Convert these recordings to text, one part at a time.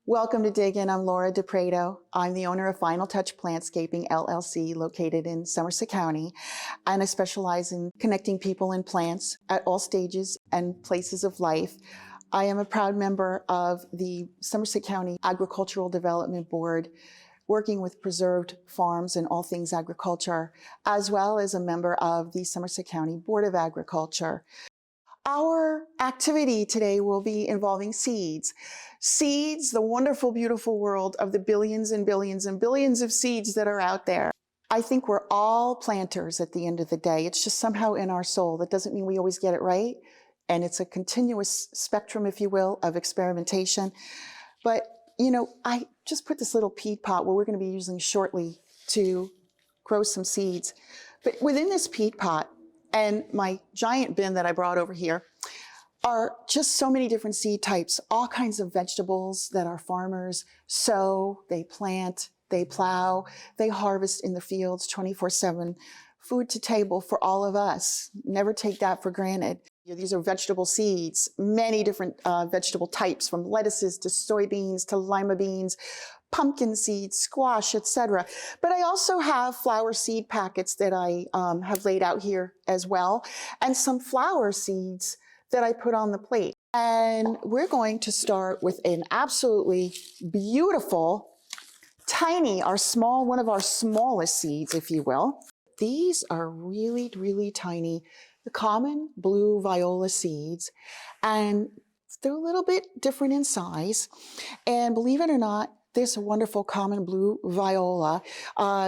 Welcome to Dig In. I'm Laura DePrado. I'm the owner of Final Touch Plantscaping, LLC, located in Somerset County, and I specialize in connecting people and plants at all stages and places of life. I am a proud member of the Somerset County Agricultural Development Board, working with preserved farms and all things agriculture, as well as a member of the Somerset County Board of Agriculture. Our activity today will be involving seeds. Seeds, the wonderful, beautiful world of the billions and billions and billions of seeds that are out there. I think we're all planters at the end of the day. It's just somehow in our soul. That doesn't mean we always get it right. And it's a continuous spectrum, if you will, of experimentation. But, you know, I just put this little peat pot where we're going to be using shortly to grow some seeds. But within this peat pot, and my giant bin that I brought over here, are just so many different seed types, all kinds of vegetables that our farmers sow, they plant, they plow, they harvest in the fields 24/7, food to table for all of us. Never take that for granted. These are vegetable seeds, many different vegetable types, from lettuces to soybeans to lima beans, pumpkin seeds, squash, etc. But I also have flower seed packets that I have laid out here as well, and some flower seeds that I put on the plate. And we're going to start with an absolutely beautiful, tiny, one of our smallest seeds, if you will. These are really, really tiny, the common blue viola seeds, and they're a little bit different in size. And believe it or not, this wonderful common blue viola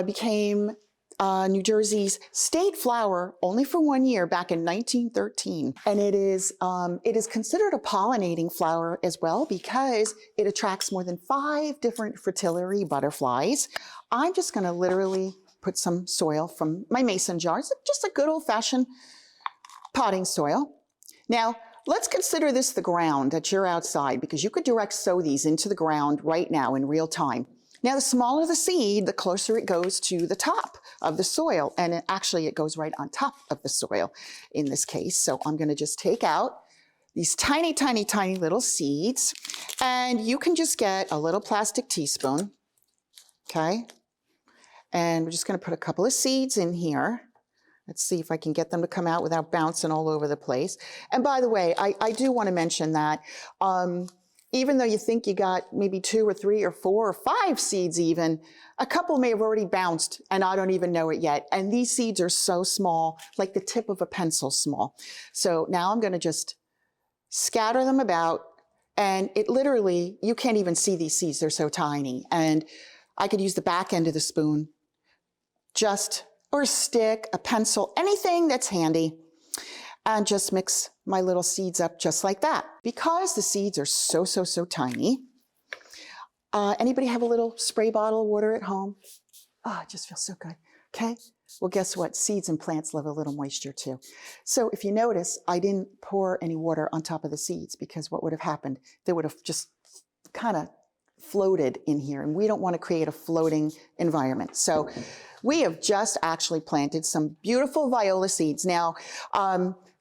became New Jersey's state flower only for 1 year back in 1913. And it is considered a pollinating flower as well because it attracts more than 5 different fritillary butterflies. I'm just going to literally put some soil from my mason jars, just a good old-fashioned potting soil. Now, let's consider this the ground that you're outside, because you could direct sow these into the ground right now in real time. Now, the smaller the seed, the closer it goes to the top of the soil. And it goes right on top of the soil in this case. So I'm going to just take out these tiny, tiny, tiny little seeds. And you can just get a little plastic teaspoon. Okay. And we're just going to put a couple of seeds in here. Let's see if I can get them to come out without bouncing all over the place. And by the way, I do want to mention that even though you think you got maybe 2 or 3 or 4 or 5 seeds even, a couple may have already bounced and I don't even know it yet. And these seeds are so small, like the tip of a pencil small. So now I'm going to just scatter them about, and it literally, you can't even see these seeds. They're so tiny. And I could use the back end of the spoon, or a stick, a pencil, anything that's handy, and just mix my little seeds up just like that. Because the seeds are so, so, so tiny, anybody have a little spray bottle of water at home? Oh, it just feels so good. Okay, well, guess what? Seeds and plants love a little moisture too. So if you notice, I didn't pour any water on top of the seeds, because what would have happened? They would have just kind of floated in here, and we don't want to create a floating environment. So we have just actually planted some beautiful viola seeds. Now,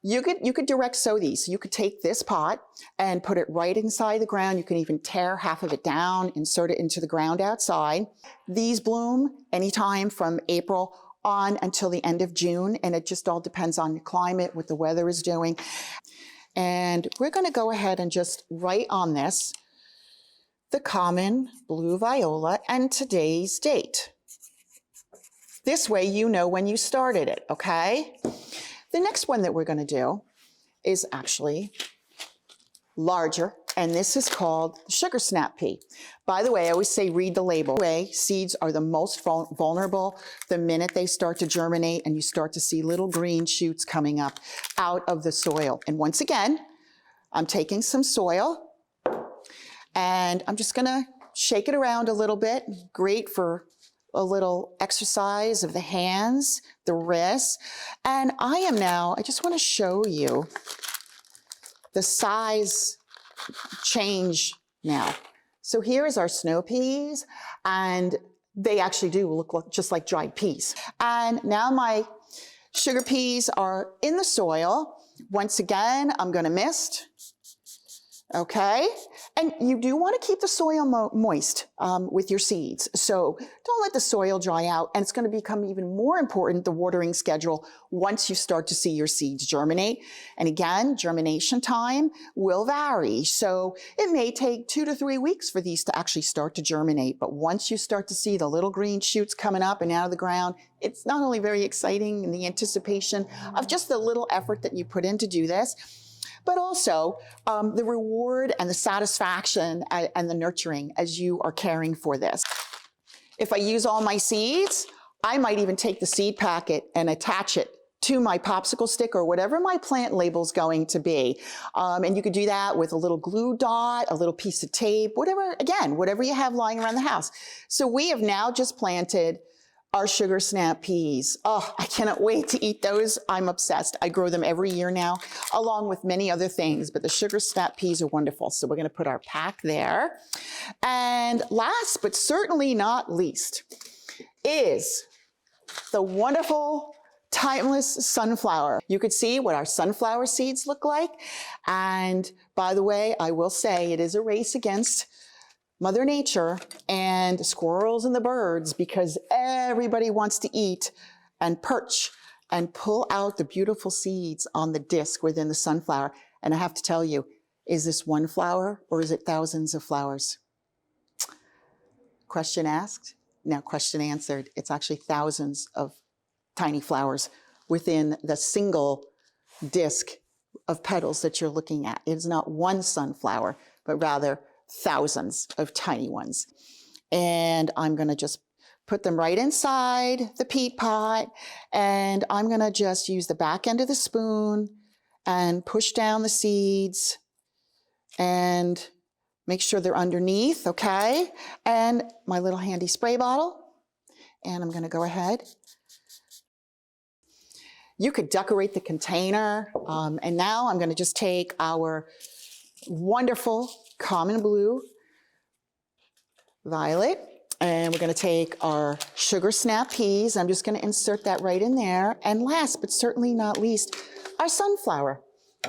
you could direct sow these. So you could take this pot and put it right inside the ground. You can even tear half of it down, insert it into the ground outside. These bloom anytime from April on until the end of June, and it just all depends on the climate, what the weather is doing. And we're going to go ahead and just write on this the common blue viola and today's date. This way you know when you started it, okay? The next one that we're going to do is actually larger, and this is called sugar snap pea. By the way, I always say read the label. Seeds are the most vulnerable the minute they start to germinate and you start to see little green shoots coming up out of the soil. And once again, I'm taking some soil, and I'm just going to shake it around a little bit. Great for a little exercise of the hands, the wrists. And I just want to show you the size change now. So here is our snow peas, and they actually do look just like dried peas. And now my sugar peas are in the soil. Once again, I'm going to mist Okay, and you do want to keep the soil moist with your seeds. So don't let the soil dry out. And it's going to become even more important, the watering schedule, once you start to see your seeds germinate. And again, germination time will vary. So it may take 2 to 3 weeks for these to actually start to germinate. But once you start to see the little green shoots coming up and out of the ground, it's not only very exciting in the anticipation of just the little effort that you put in to do this, but also the reward and the satisfaction and the nurturing as you are caring for this. If I use all my seeds, I might even take the seed packet and attach it to my popsicle stick or whatever my plant label's going to be. And you could do that with a little glue dot, a little piece of tape, whatever, again, whatever you have lying around the house. So we have now just planted our sugar snap peas. Oh, I cannot wait to eat those. I'm obsessed. I grow them every year now, along with many other things, but the sugar snap peas are wonderful. So we're going to put our pack there. And last, but certainly not least, is the wonderful timeless sunflower. You could see what our sunflower seeds look like. And by the way, I will say it is a race against Mother Nature and the squirrels and the birds, because everybody wants to eat and perch and pull out the beautiful seeds on the disc within the sunflower. And I have to tell you, is this one flower or is it thousands of flowers? Question asked, now question answered. It's actually thousands of tiny flowers within the single disc of petals that you're looking at. It is not one sunflower, but rather thousands of tiny ones. And I'm going to just put them right inside the peat pot, and I'm going to just use the back end of the spoon and push down the seeds and make sure they're underneath, okay? And my little handy spray bottle, and I'm going to go ahead. You could decorate the container, and now I'm going to just take our wonderful common blue violet, and we're going to take our sugar snap peas. I'm just going to insert that right in there. And last but certainly not least, our sunflower.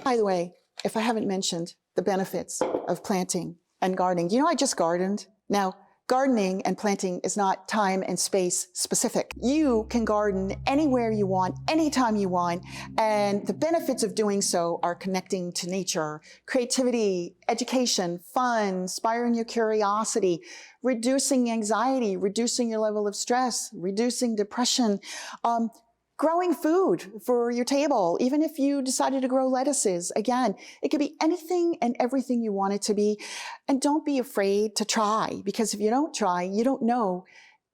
By the way, if I haven't mentioned the benefits of planting and gardening, you know I just gardened. Now, gardening and planting is not time and space specific. You can garden anywhere you want, anytime you want, and the benefits of doing so are connecting to nature, creativity, education, fun, inspiring your curiosity, reducing anxiety, reducing your level of stress, reducing depression, growing food for your table. Even if you decided to grow lettuces, again, it could be anything and everything you want it to be. And don't be afraid to try, because if you don't try, you don't know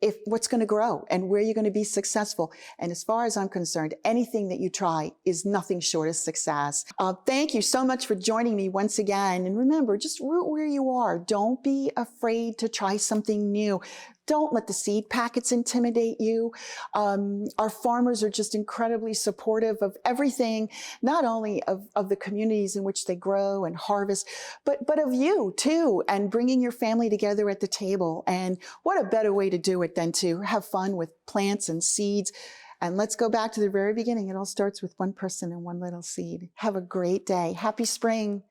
if what's going to grow and where you're going to be successful. And as far as I'm concerned, anything that you try is nothing short of success. Thank you so much for joining me once again. And remember, just root where you are. Don't be afraid to try something new. Don't let the seed packets intimidate you. Our farmers are just incredibly supportive of everything, not only of the communities in which they grow and harvest, but of you too, and bringing your family together at the table. And what a better way to do it than to have fun with plants and seeds. And let's go back to the very beginning. It all starts with one person and one little seed. Have a great day. Happy spring.